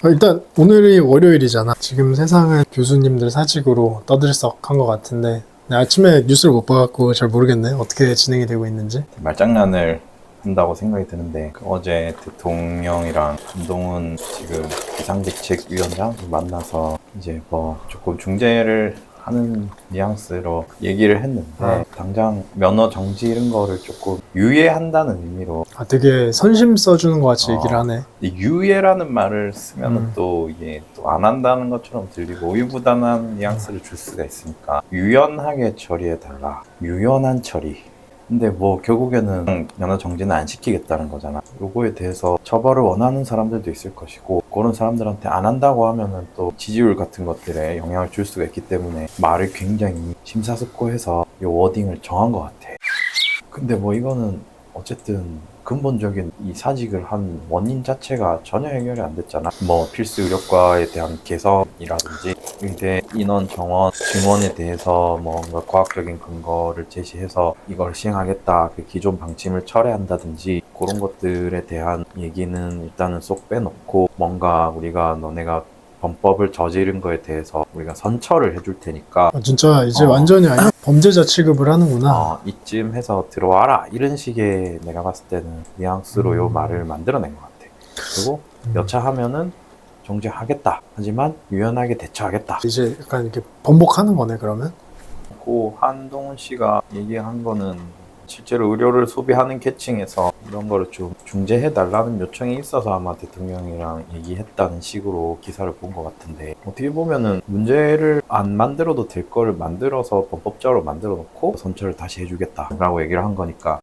일단 오늘이 월요일이잖아. 지금 세상은 교수님들 사직으로 떠들썩한 것 같은데 아침에 뉴스를 못 봐갖고 잘 모르겠네. 어떻게 진행이 되고 있는지. 말장난을 한다고 생각이 드는데 어제 대통령이랑 한동훈 지금 비상대책위원장 만나서 이제 뭐 조금 중재를 하는 뉘앙스로 얘기를 했는데 당장 면허 정지 이런 거를 조금 유예한다는 의미로 되게 선심 써주는 것 같이 얘기를 하네. 이 유예라는 말을 쓰면은 또 이게 또 안 한다는 것처럼 들리고 우유부단한 뉘앙스를 줄 수가 있으니까 유연하게 처리해달라. 유연한 처리. 근데 뭐 결국에는 면허 정지는 안 시키겠다는 거잖아. 요거에 대해서 처벌을 원하는 사람들도 있을 것이고 그런 사람들한테 안 한다고 하면은 또 지지율 같은 것들에 영향을 줄 수가 있기 때문에 말을 굉장히 심사숙고해서 요 워딩을 정한 것 같아. 근데 뭐 이거는 어쨌든 근본적인 이 사직을 한 원인 자체가 전혀 해결이 안 됐잖아. 뭐 필수 의료과에 대한 개선이라든지 의대 인원 정원 증원에 대해서 뭔가 과학적인 근거를 제시해서 이걸 시행하겠다, 그 기존 방침을 철회한다든지 그런 것들에 대한 얘기는 일단은 쏙 빼놓고 뭔가 우리가 너네가 범법을 저지른 거에 대해서 우리가 선처를 해줄 테니까 진짜 이제 완전히 범죄자 취급을 하는구나. 이쯤 해서 들어와라 이런 식의 내가 봤을 때는 뉘앙스로 요 말을 만들어낸 것 같아. 그리고 여차하면은 정지하겠다. 하지만 유연하게 대처하겠다. 이제 약간 이렇게 번복하는 거네 그러면. 그 한동훈 씨가 얘기한 거는 실제로 의료를 소비하는 계층에서 이런 거를 좀 중재해달라는 요청이 있어서 아마 대통령이랑 얘기했다는 식으로 기사를 본 것 같은데 어떻게 보면은 문제를 안 만들어도 될 거를 만들어서 범법적으로 만들어 놓고 선처를 다시 해주겠다라고 얘기를 한 거니까.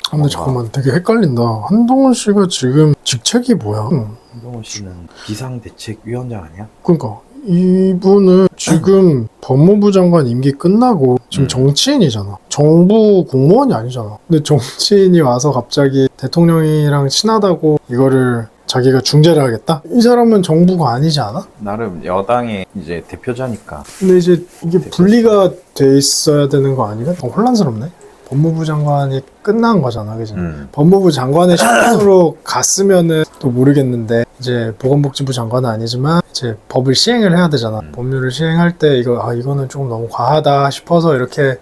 근데 잠깐만 되게 헷갈린다. 한동훈 씨가 지금 직책이 뭐야? 한동훈 씨는 비상대책위원장 아니야? 그러니까 이분은 지금 법무부 장관 임기 끝나고 지금 정치인이잖아. 정부 공무원이 아니잖아. 근데 정치인이 와서 갑자기 대통령이랑 친하다고 이거를 자기가 중재를 하겠다? 이 사람은 정부가 아니지 않아? 나름 여당의 이제 대표자니까. 근데 이제 이게 분리가 돼 있어야 되는 거 아니야? 더 혼란스럽네. 법무부 장관이 끝난 거잖아, 그지? 법무부 장관의 신분으로 갔으면은 또 모르겠는데 이제 보건복지부 장관은 아니지만 이제 법을 시행을 해야 되잖아. 법률을 시행할 때 이거는 조금 너무 과하다 싶어서 이렇게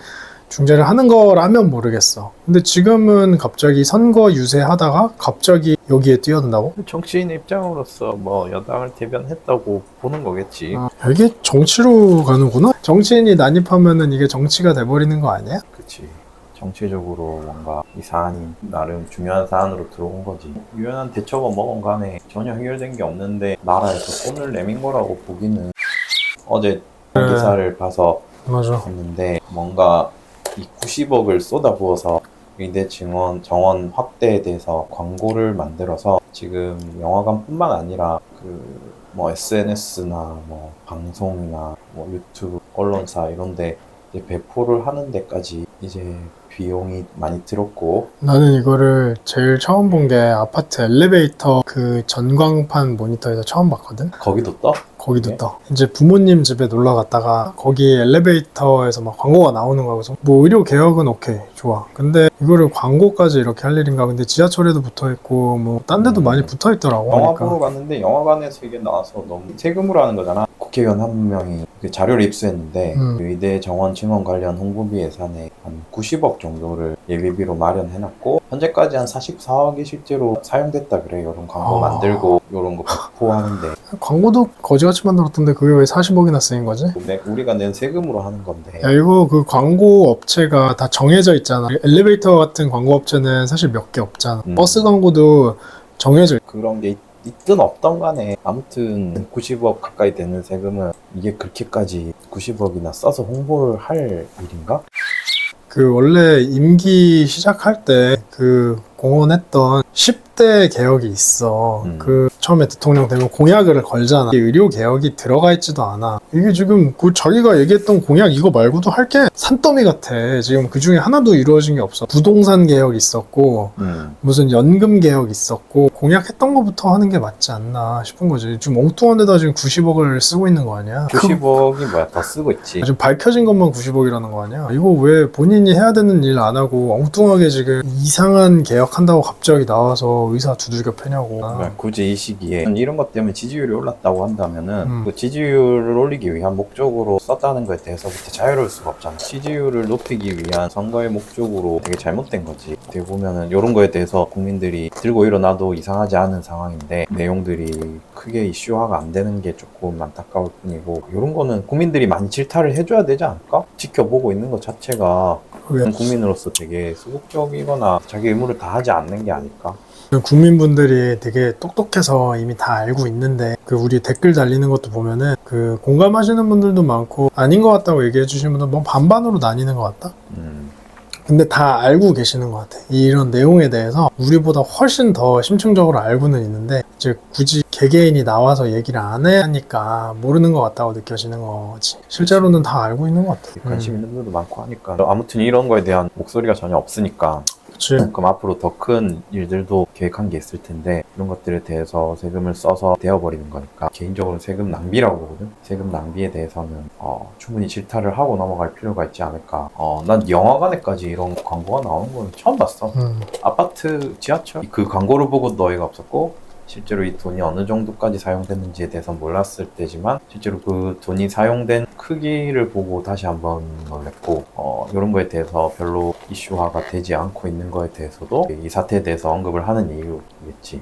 중재를 하는 거라면 모르겠어. 근데 지금은 갑자기 선거 유세하다가 갑자기 여기에 뛰어든다고? 정치인 입장으로서 뭐 여당을 대변했다고 보는 거겠지. 이게 정치로 가는구나? 정치인이 난입하면은 이게 정치가 돼버리는 거 아니야? 그치. 정치적으로 뭔가 이 사안이 나름 중요한 사안으로 들어온 거지. 유연한 대처가 뭐건 간에 전혀 해결된 게 없는데 나라에서 손을 내민 거라고 보기는. 어제 기사를 봐서 맞아. 봤는데 뭔가 이 90억을 쏟아부어서 의대 정원 확대에 대해서 광고를 만들어서 지금 영화관뿐만 아니라 뭐 SNS나 뭐 방송이나 뭐 유튜브 언론사 이런데 이제 배포를 하는 데까지 이제 비용이 많이 들었고. 나는 이거를 제일 처음 본 게 아파트 엘리베이터 그 전광판 모니터에서 처음 봤거든? 거기도 떠? 거기도 네. 떠. 이제 부모님 집에 놀러 갔다가 거기 엘리베이터에서 막 광고가 나오는 거야. 그래서 뭐 의료 개혁은 오케이, 좋아. 근데 이거를 광고까지 이렇게 할 일인가? 근데 지하철에도 붙어 있고 뭐 딴 데도 많이 붙어 있더라고. 영화 그러니까. 보러 갔는데 영화관에서 이게 나와서 너무 세금으로 하는 거잖아. 국회의원 한 명이 그 자료를 입수했는데 의대 정원 증원 관련 홍보비 예산에 한 90억 정도를 예비비로 마련해놨고 현재까지 한 44억이 실제로 사용됐다 그래. 이런 광고 만들고 이런 거 배포하는데. 광고도 거지같이 만들었던데 그게 왜 40억이나 쓰인 거지? 우리가 낸 세금으로 하는 건데. 야, 이거 그 광고 업체가 다 정해져 있잖아. 엘리베이터 같은 광고 업체는 사실 몇 개 없잖아. 버스 광고도 정해져 있. 그런 게 있든 없던 간에 아무튼 90억 가까이 되는 세금은 이게 그렇게까지 90억이나 써서 홍보를 할 일인가? 그 원래 임기 시작할 때 그 공언했던 10대 개혁이 있어. 그 처음에 대통령 되면 공약을 걸잖아. 의료 개혁이 들어가 있지도 않아. 이게 지금 그 자기가 얘기했던 공약 이거 말고도 할 게 산더미 같아. 지금 그 중에 하나도 이루어진 게 없어. 부동산 개혁 있었고 무슨 연금 개혁 있었고 공약했던 것부터 하는 게 맞지 않나 싶은 거지. 지금 엉뚱한 데다 지금 90억을 쓰고 있는 거 아니야? 90억이 뭐야? 더 쓰고 있지. 지금 밝혀진 것만 90억이라는 거 아니야? 이거 왜 본인이 해야 되는 일 안 하고 엉뚱하게 지금 이상한 개혁한다고 갑자기 나와서 의사 두들겨 패냐고. 굳이 이 시기에 시기에 이런 것 때문에 지지율이 올랐다고 한다면은 그 음. 지지율을 올리기 위한 목적으로 썼다는 거에 대해서부터 자유로울 수가 없잖아. 지지율을 높이기 위한 선거의 목적으로 되게 잘못된 거지. 어떻게 보면은 이런 거에 대해서 국민들이 들고 일어나도 이상하지 않은 상황인데 내용들이 크게 이슈화가 안 되는 게 조금 안타까울 뿐이고, 이런 거는 국민들이 많이 질타를 해줘야 되지 않을까? 지켜보고 있는 것 자체가 그게 국민으로서 되게 소극적이거나 자기 의무를 다하지 않는 게 아닐까? 국민분들이 되게 똑똑해서 이미 다 알고 있는데, 그 우리 댓글 달리는 것도 보면은 그 공감하시는 분들도 많고 아닌 것 같다고 얘기해 주시는 분들 뭐 반반으로 나뉘는 것 같다? 근데 다 알고 계시는 것 같아. 이런 내용에 대해서 우리보다 훨씬 더 심층적으로 알고는 있는데, 이제 굳이 개개인이 나와서 얘기를 안 하니까 모르는 것 같다고 느껴지는 거지. 실제로는 다 알고 있는 것 같아. 관심 있는 분들도 많고 하니까. 아무튼 이런 거에 대한 목소리가 전혀 없으니까. 그치. 그럼 앞으로 더 큰 일들도 계획한 게 있을 텐데, 이런 것들에 대해서 세금을 써서 되어버리는 거니까 개인적으로 세금 낭비라고 보거든. 세금 낭비에 대해서는 충분히 질타를 하고 넘어갈 필요가 있지 않을까. 난 영화관에까지 이런 광고가 나오는 건 처음 봤어. 아파트, 지하철 그 광고를 보고 너희가 없었고, 실제로 이 돈이 어느 정도까지 사용됐는지에 대해서 몰랐을 때지만 실제로 그 돈이 사용된 크기를 보고 다시 한번 놀랬고, 이런 거에 대해서 별로 이슈화가 되지 않고 있는 거에 대해서도 이 사태에 대해서 언급을 하는 이유겠지.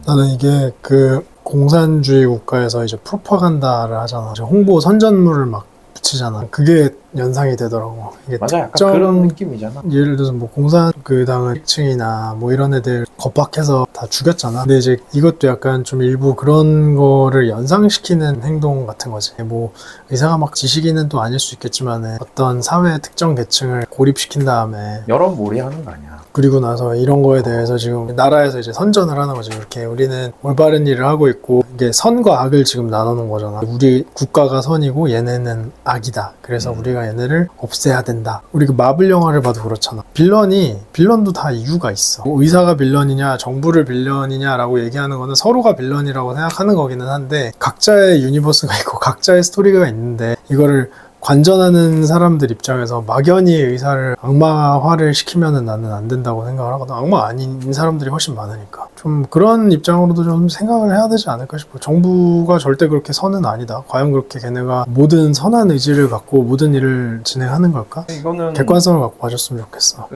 나는 이게 그 공산주의 국가에서 이제 프로파간다를 하잖아. 이제 홍보 선전물을 막 붙이잖아. 그게 연상이 되더라고. 이게 맞아, 약간 특정 그런 느낌이잖아. 예를 들어서 뭐 공산 그 당은 층이나 뭐 이런 애들 겁박해서 다 죽였잖아. 근데 이제 이것도 약간 좀 일부 그런 거를 연상시키는 행동 같은 거지. 뭐 의사가 막 지식인은 또 아닐 수 있겠지만 어떤 사회 특정 계층을 고립시킨 다음에 여론몰이 하는 거 아니야. 그리고 나서 이런 거에 대해서 지금 나라에서 이제 선전을 하는 거지. 이렇게 우리는 올바른 일을 하고 있고, 이게 선과 악을 지금 나누는 거잖아. 우리 국가가 선이고 얘네는 악이다. 그래서 우리가 얘네를 없애야 된다. 우리 그 마블 영화를 봐도 그렇잖아. 빌런도 다 이유가 있어. 뭐 의사가 빌런이냐 정부를 빌런이냐라고 얘기하는 거는 서로가 빌런이라고 생각하는 거기는 한데, 각자의 유니버스가 있고 각자의 스토리가 있는데, 이거를 관전하는 사람들 입장에서 막연히 의사를 악마화를 시키면은 나는 안 된다고 생각을 하거든. 악마 아닌 사람들이 훨씬 많으니까. 좀 그런 입장으로도 좀 생각을 해야 되지 않을까 싶어. 정부가 절대 그렇게 선은 아니다. 과연 그렇게 걔네가 모든 선한 의지를 갖고 모든 일을 진행하는 걸까? 이거는 객관성을 갖고 봐줬으면 좋겠어.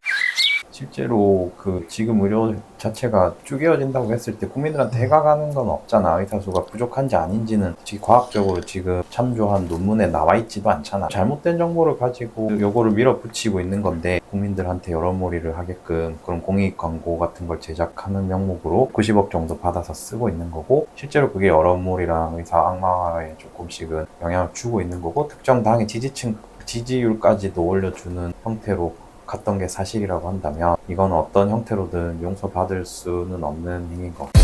실제로 그 지금 의료 자체가 쪼개어진다고 했을 때 국민들한테 해가 가는 건 없잖아. 의사 수가 부족한지 아닌지는 솔직히 과학적으로 지금 참조한 논문에 나와 있지도 않잖아. 잘못된 정보를 가지고 요거를 밀어붙이고 있는 건데, 국민들한테 여론몰이를 하게끔 그런 공익 광고 같은 걸 제작하는 명목으로 90억 정도 받아서 쓰고 있는 거고, 실제로 그게 여론몰이랑 의사 악마화에 조금씩은 영향을 주고 있는 거고, 특정 당의 지지율까지도 올려주는 형태로 갔던 게 사실이라고 한다면, 이건 어떤 형태로든 용서받을 수는 없는 행위인 것 같아요.